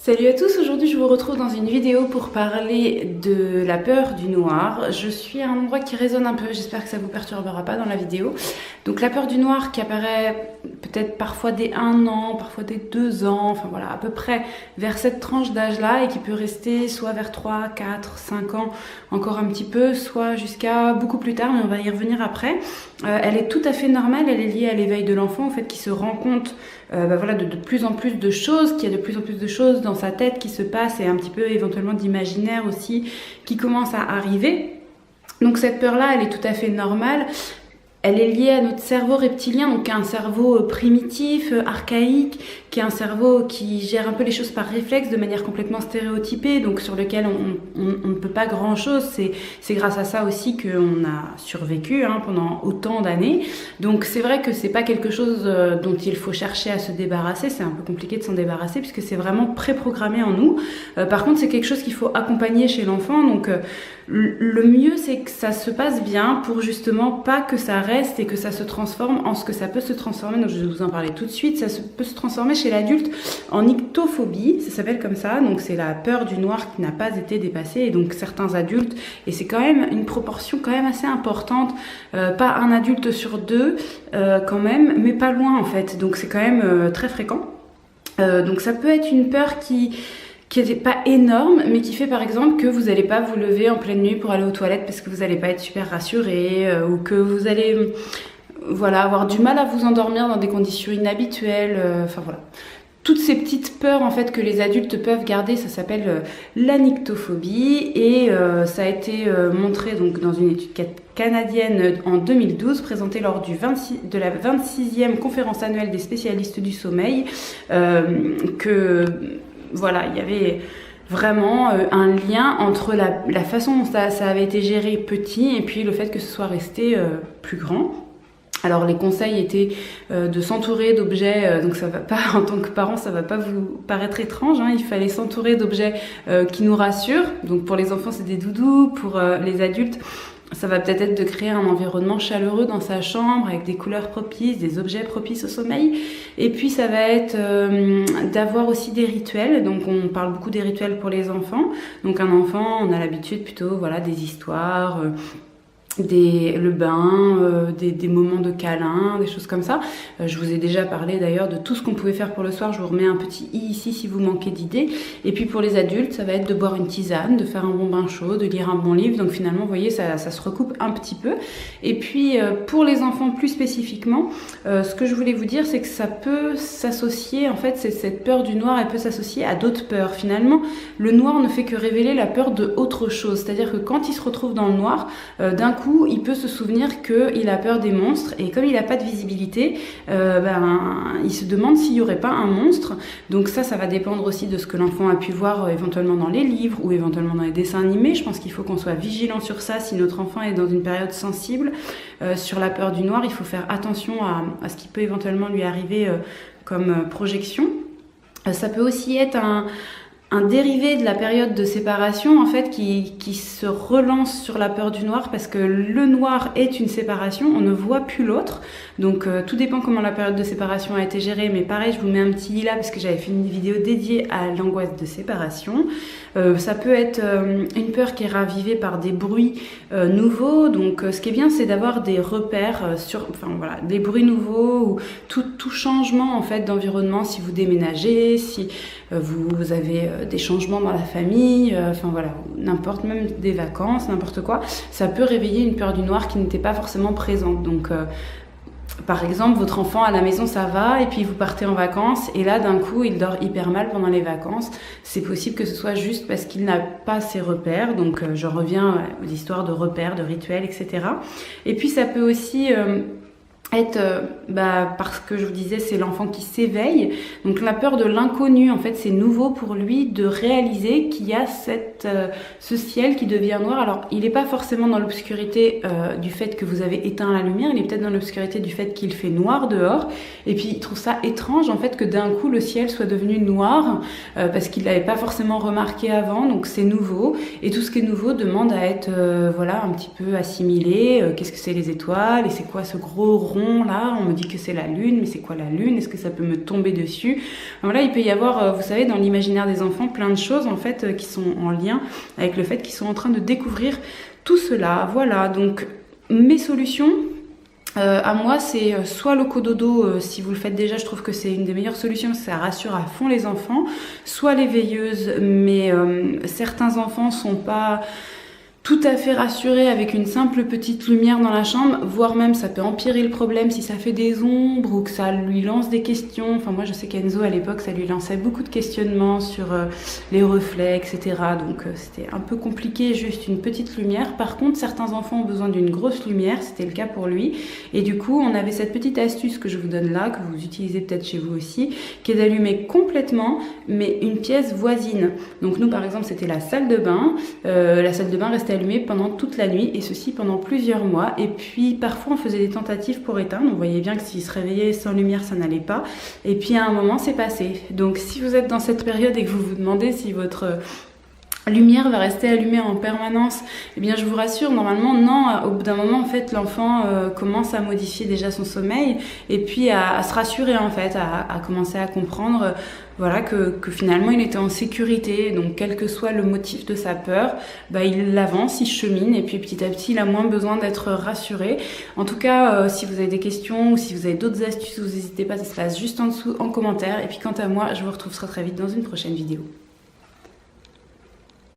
Salut à tous, aujourd'hui je vous retrouve dans une vidéo pour parler de la peur du noir. Je suis à un endroit qui résonne un peu, j'espère que ça vous perturbera pas dans la vidéo. Donc la peur du noir qui apparaît peut-être parfois dès 1 an, parfois dès 2 ans, enfin voilà, à peu près vers cette tranche d'âge-là et qui peut rester soit vers 3, 4, 5 ans, encore un petit peu, soit jusqu'à beaucoup plus tard, mais on va y revenir après. Elle est tout à fait normale, elle est liée à l'éveil de l'enfant, en fait, qui se rend compte voilà, de plus en plus de choses, qu'il y a de plus en plus de choses dans sa tête qui se passent et un petit peu éventuellement d'imaginaire aussi qui commence à arriver. Donc cette peur-là, elle est tout à fait normale. Elle est liée à notre cerveau reptilien, donc un cerveau primitif, archaïque, qui est un cerveau qui gère un peu les choses par réflexe de manière complètement stéréotypée, donc sur lequel on ne peut pas grand-chose. C'est grâce à ça aussi qu'on a survécu pendant autant d'années. Donc c'est vrai que c'est pas quelque chose dont il faut chercher à se débarrasser, c'est un peu compliqué de s'en débarrasser puisque c'est vraiment préprogrammé en nous. Par contre, c'est quelque chose qu'il faut accompagner chez l'enfant, donc le mieux c'est que ça se passe bien pour justement pas que ça reste et que ça se transforme en ce que ça peut se transformer. Donc je vais vous en parler tout de suite. Peut se transformer chez l'adulte en nyctophobie, ça s'appelle comme ça. Donc c'est la peur du noir qui n'a pas été dépassée, et donc certains adultes, et c'est quand même une proportion quand même assez importante, pas un adulte sur 2 quand même, mais pas loin en fait. Donc c'est quand même très fréquent. Donc ça peut être une peur qui n'est pas énorme, mais qui fait par exemple que vous n'allez pas vous lever en pleine nuit pour aller aux toilettes parce que vous n'allez pas être super rassuré, ou que vous allez avoir du mal à vous endormir dans des conditions inhabituelles, enfin voilà. Toutes ces petites peurs en fait que les adultes peuvent garder, ça s'appelle la nyctophobie, et ça a été montré donc dans une étude canadienne en 2012, présentée lors de la 26e conférence annuelle des spécialistes du sommeil, que voilà, il y avait vraiment un lien entre la façon dont ça avait été géré petit et puis le fait que ce soit resté plus grand. Alors les conseils étaient de s'entourer d'objets, donc ça va pas, en tant que parent, ça va pas vous paraître étrange, il fallait s'entourer d'objets qui nous rassurent. Donc pour les enfants c'est des doudous, pour les adultes ça va peut-être être de créer un environnement chaleureux dans sa chambre avec des couleurs propices, des objets propices au sommeil. Et puis ça va être d'avoir aussi des rituels. Donc on parle beaucoup des rituels pour les enfants. Donc un enfant, on a l'habitude plutôt des histoires, le bain, des moments de câlin, des choses comme ça. Je vous ai déjà parlé d'ailleurs de tout ce qu'on pouvait faire pour le soir. Je vous remets un petit i ici si vous manquez d'idées. Et puis pour les adultes, ça va être de boire une tisane, de faire un bon bain chaud, de lire un bon livre. Donc finalement, vous voyez, ça se recoupe un petit peu. Et puis pour les enfants plus spécifiquement, ce que je voulais vous dire, c'est que ça peut s'associer, en fait, cette peur du noir, elle peut s'associer à d'autres peurs. Finalement, le noir ne fait que révéler la peur de autre chose. C'est-à-dire que quand il se retrouve dans le noir, d'un coup, il peut se souvenir qu'il a peur des monstres, et comme il n'a pas de visibilité, il se demande s'il n'y aurait pas un monstre. Donc ça va dépendre aussi de ce que l'enfant a pu voir éventuellement dans les livres ou éventuellement dans les dessins animés. Je pense qu'il faut qu'on soit vigilant sur ça. Si notre enfant est dans une période sensible sur la peur du noir, il faut faire attention à ce qui peut éventuellement lui arriver comme projection. Ça peut aussi être un dérivé de la période de séparation en fait qui se relance sur la peur du noir, parce que le noir est une séparation, on ne voit plus l'autre. Donc tout dépend comment la période de séparation a été gérée, mais pareil, je vous mets un petit i là parce que j'avais fait une vidéo dédiée à l'angoisse de séparation. Ça peut être une peur qui est ravivée par des bruits nouveaux. Donc ce qui est bien, c'est d'avoir des repères des bruits nouveaux, ou tout changement en fait d'environnement. Si vous déménagez, si vous avez des changements dans la famille, n'importe, même des vacances, n'importe quoi, ça peut réveiller une peur du noir qui n'était pas forcément présente. Donc par exemple, votre enfant à la maison ça va, et puis vous partez en vacances, et là d'un coup il dort hyper mal pendant les vacances. C'est possible que ce soit juste parce qu'il n'a pas ses repères. Donc je reviens aux histoires de repères, de rituels, etc. Et puis ça peut aussi être parce que je vous disais, c'est l'enfant qui s'éveille. Donc la peur de l'inconnu, en fait, c'est nouveau pour lui de réaliser qu'il y a ce ciel qui devient noir. Alors il n'est pas forcément dans l'obscurité du fait que vous avez éteint la lumière, il est peut-être dans l'obscurité du fait qu'il fait noir dehors, et puis il trouve ça étrange en fait que d'un coup le ciel soit devenu noir, parce qu'il l'avait pas forcément remarqué avant. Donc c'est nouveau, et tout ce qui est nouveau demande à être un petit peu assimilé. Qu'est-ce que c'est les étoiles, et c'est quoi ce gros rond rond là, on me dit que c'est la lune, mais c'est quoi la lune? Est-ce que ça peut me tomber dessus? Voilà, il peut y avoir, vous savez, dans l'imaginaire des enfants, plein de choses en fait qui sont en lien avec le fait qu'ils sont en train de découvrir tout cela. Voilà, donc mes solutions à moi, c'est soit le cododo, si vous le faites déjà, je trouve que c'est une des meilleures solutions, parce que ça rassure à fond les enfants, soit les veilleuses, mais certains enfants sont pas tout à fait rassuré avec une simple petite lumière dans la chambre, voire même ça peut empirer le problème si ça fait des ombres ou que ça lui lance des questions. Enfin moi je sais qu'Enzo à l'époque ça lui lançait beaucoup de questionnements sur les reflets, etc. Donc c'était un peu compliqué juste une petite lumière. Par contre certains enfants ont besoin d'une grosse lumière, c'était le cas pour lui. Et du coup on avait cette petite astuce que je vous donne là, que vous utilisez peut-être chez vous aussi, qui est d'allumer complètement mais une pièce voisine. Donc nous par exemple c'était la salle de bain. La salle de bain restait allumée pendant toute la nuit et ceci pendant plusieurs mois, et puis parfois on faisait des tentatives pour éteindre, on voyait bien que s'il se réveillait sans lumière ça n'allait pas, et puis à un moment c'est passé. Donc si vous êtes dans cette période et que vous vous demandez si votre lumière va rester allumée en permanence, eh bien je vous rassure, normalement non, au bout d'un moment en fait l'enfant commence à modifier déjà son sommeil et puis à se rassurer en fait, à commencer à comprendre voilà que finalement il était en sécurité, donc quel que soit le motif de sa peur, bah, il avance, il chemine et puis petit à petit il a moins besoin d'être rassuré. En tout cas si vous avez des questions ou si vous avez d'autres astuces, vous n'hésitez pas, ça se passe juste en dessous en commentaire, et puis quant à moi je vous retrouve très vite dans une prochaine vidéo.